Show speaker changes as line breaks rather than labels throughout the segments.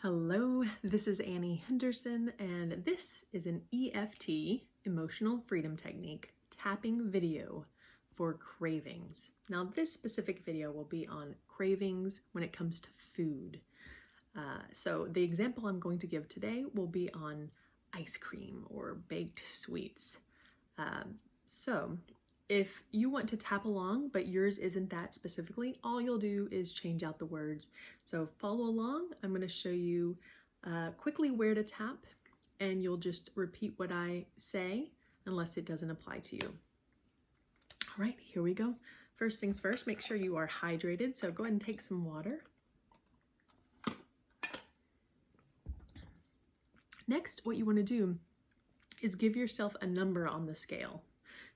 Hello, this is Annie Henderson, and this is an EFT, Emotional Freedom Technique, tapping video for cravings. Now, this specific video will be on cravings when it comes to food. So the example I'm going to give today will be on ice cream or baked sweets. So if you want to tap along, but yours isn't that specifically, all you'll do is change out the words. So follow along. I'm going to show you quickly where to tap, and you'll just repeat what I say unless it doesn't apply to you. All right, here we go. First things first, make sure you are hydrated. So go ahead and take some water. Next, what you want to do is give yourself a number on the scale.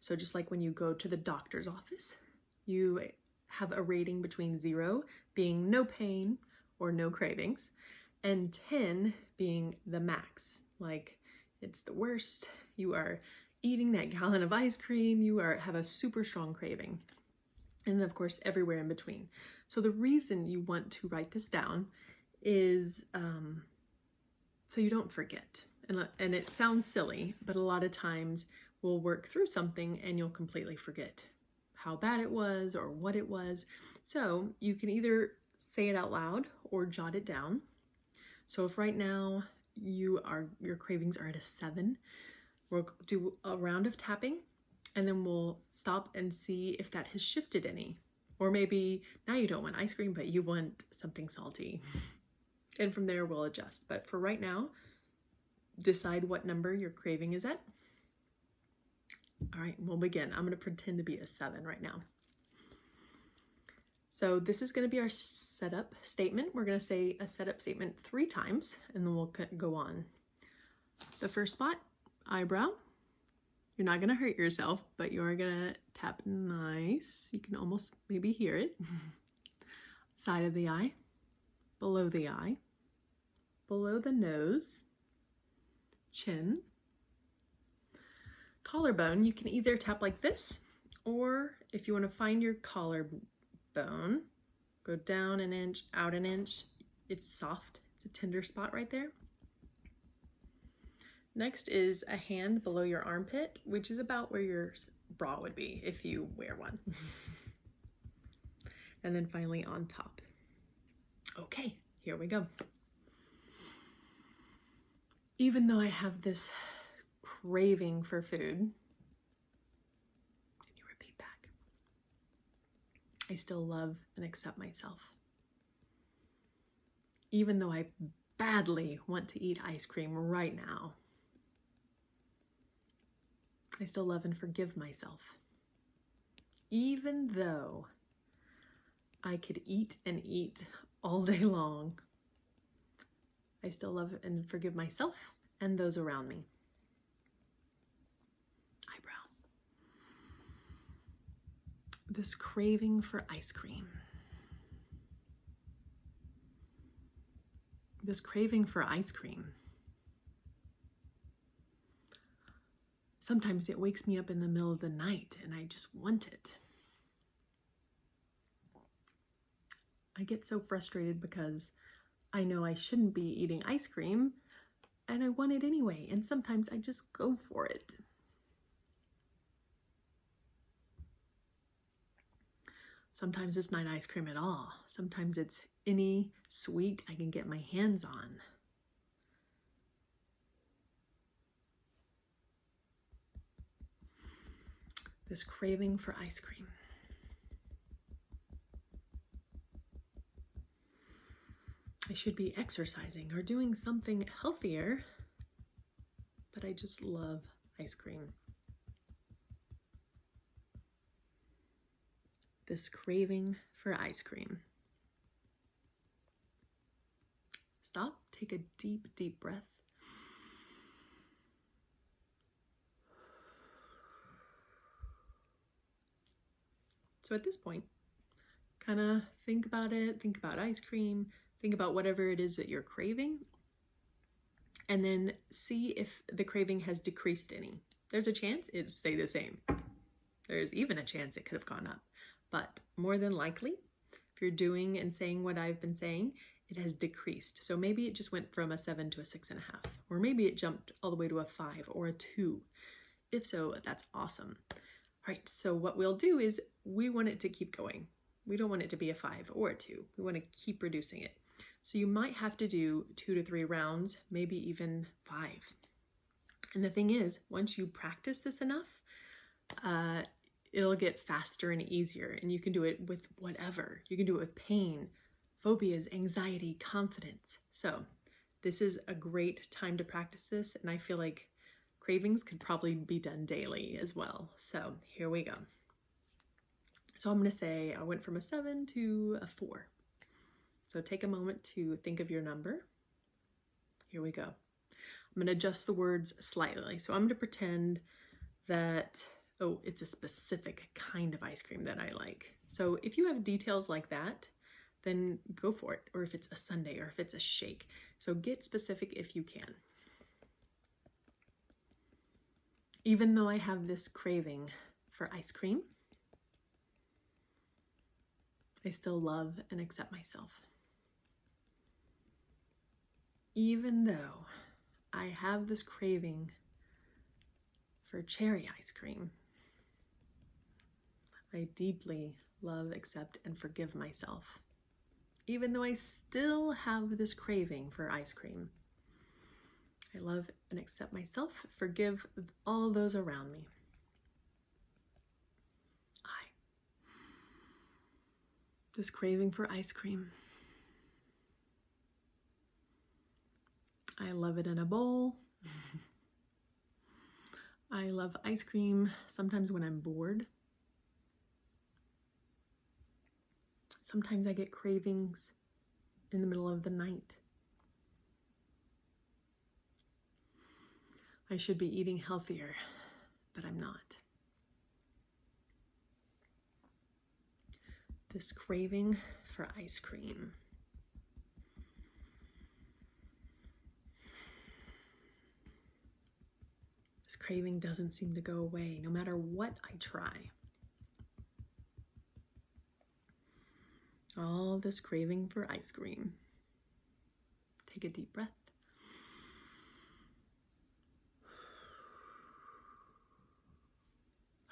So just like when you go to the doctor's office, you have a rating between 0 being no pain or no cravings, and 10 being the max, like it's the worst. You are eating that gallon of ice cream, you have a super strong craving. And then of course, everywhere in between. So the reason you want to write this down is so you don't forget. And it sounds silly, but a lot of times we'll work through something and you'll completely forget how bad it was or what it was. So you can either say it out loud or jot it down. So if right now your cravings are at a 7, we'll do a round of tapping and then we'll stop and see if that has shifted any. Or maybe now you don't want ice cream, but you want something salty. And from there we'll adjust. But for right now, decide what number your craving is at. All right, we'll begin. I'm going to pretend to be a 7 right now. So this is going to be our setup statement. We're going to say a setup statement 3 times, and then we'll go on. The first spot, eyebrow. You're not going to hurt yourself, but you are going to tap nice. You can almost maybe hear it. Side of the eye, below the eye, below the nose, chin, collarbone. You can either tap like this, or if you want to find your collarbone, go down an inch, out an inch. It's soft. It's a tender spot right there. Next is a hand below your armpit, which is about where your bra would be if you wear one. And then finally on top. Okay, here we go. Even though I have this craving for food, can you repeat back? I still love and accept myself. Even though I badly want to eat ice cream right now, I still love and forgive myself. Even though I could eat and eat all day long, I still love and forgive myself and those around me. Eyebrow. This craving for ice cream. This craving for ice cream. Sometimes it wakes me up in the middle of the night and I just want it. I get so frustrated because I know I shouldn't be eating ice cream and I want it anyway, and sometimes I just go for it. Sometimes it's not ice cream at all. Sometimes it's any sweet I can get my hands on. This craving for ice cream. I should be exercising or doing something healthier, but I just love ice cream. This craving for ice cream. Stop, take a deep, deep breath. So at this point, kind of think about it, think about ice cream, think about whatever it is that you're craving, and then see if the craving has decreased any. There's a chance it stay the same. There's even a chance it could have gone up. But more than likely, if you're doing and saying what I've been saying, it has decreased. So maybe it just went from a 7 to a 6.5, or maybe it jumped all the way to a 5 or a 2. If so, that's awesome. All right, so what we'll do is we want it to keep going. We don't want it to be a 5 or a 2. We want to keep reducing it. So you might have to do 2 to 3 rounds, maybe even 5. And the thing is, once you practice this enough, it'll get faster and easier, and you can do it with whatever. You can do it with pain, phobias, anxiety, confidence. So this is a great time to practice this, and I feel like cravings could probably be done daily as well. So here we go. So I'm going to say I went from a 7 to a 4. So take a moment to think of your number. Here we go. I'm going to adjust the words slightly. So I'm going to pretend that, oh, it's a specific kind of ice cream that I like. So if you have details like that, then go for it. Or if it's a sundae, or if it's a shake. So get specific if you can. Even though I have this craving for ice cream, I still love and accept myself. Even though I have this craving for cherry ice cream, I deeply love, accept, and forgive myself. Even though I still have this craving for ice cream, I love and accept myself, forgive all those around me. This craving for ice cream. I love it in a bowl. I love ice cream sometimes when I'm bored. Sometimes I get cravings in the middle of the night. I should be eating healthier, but I'm not. This craving for ice cream. This craving doesn't seem to go away no matter what I try. All this craving for ice cream. Take a deep breath.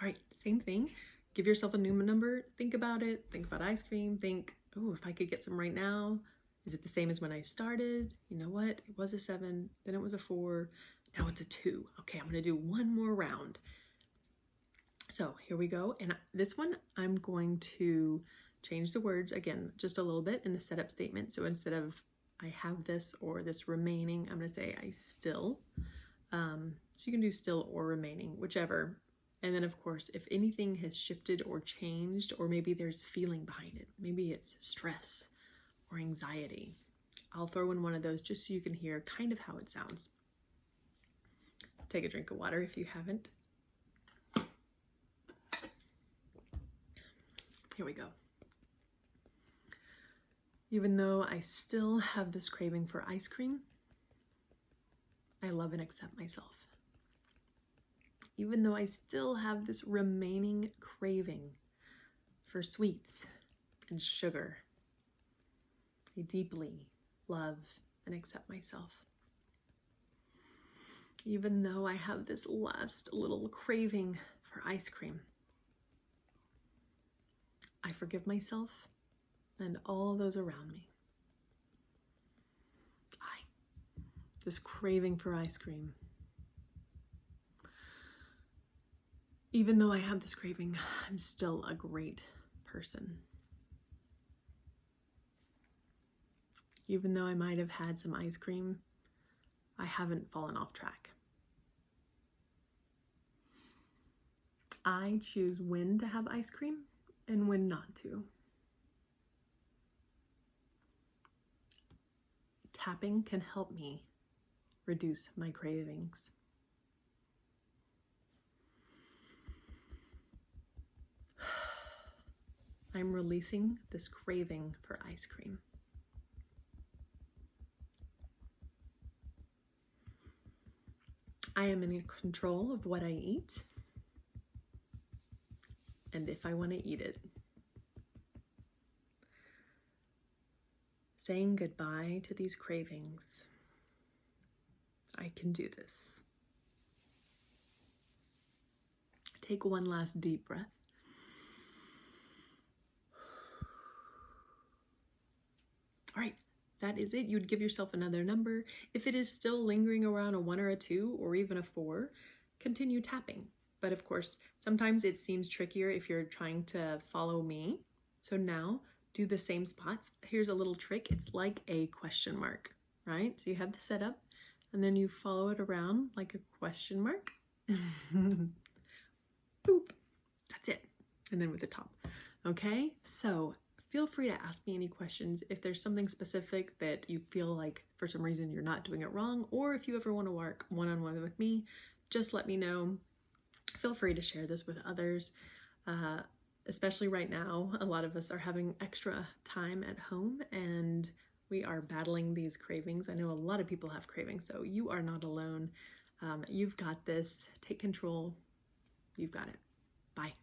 All right, same thing. Give yourself a new number. Think about it. Think about ice cream. Think, oh, if I could get some right now, is it the same as when I started? You know what? It was a 7, then it was a 4, now it's a 2. Okay, I'm gonna do one more round. So here we go. And this one, I'm going to change the words again, just a little bit in the setup statement. So instead of I have this or this remaining, I'm gonna say I still. So you can do still or remaining, whichever. And then, of course, if anything has shifted or changed, or maybe there's feeling behind it, maybe it's stress or anxiety, I'll throw in one of those just so you can hear kind of how it sounds. Take a drink of water if you haven't. Here we go. Even though I still have this craving for ice cream, I love and accept myself. Even though I still have this remaining craving for sweets and sugar, I deeply love and accept myself. Even though I have this last little craving for ice cream, I forgive myself and all those around me. This craving for ice cream. Even though I have this craving, I'm still a great person. Even though I might have had some ice cream, I haven't fallen off track. I choose when to have ice cream and when not to. Tapping can help me reduce my cravings. I'm releasing this craving for ice cream. I am in control of what I eat and if I want to eat it. saying goodbye to these cravings. I can do this. Take one last deep breath. All right, that is it. You'd give yourself another number. If it is still lingering around a 1 or a 2 or even a 4, continue tapping. But of course, sometimes it seems trickier if you're trying to follow me. So now do the same spots. Here's a little trick. It's like a question mark, right? So you have the setup and then you follow it around like a question mark. Boop. That's it. And then with the top. Okay, so feel free to ask me any questions if there's something specific that you feel like for some reason you're not doing it wrong, or if you ever want to work one-on-one with me, just let me know. Feel free to share this with others, especially right now. A lot of us are having extra time at home and we are battling these cravings. I know a lot of people have cravings, so you are not alone. You've got this. Take control. You've got it. Bye.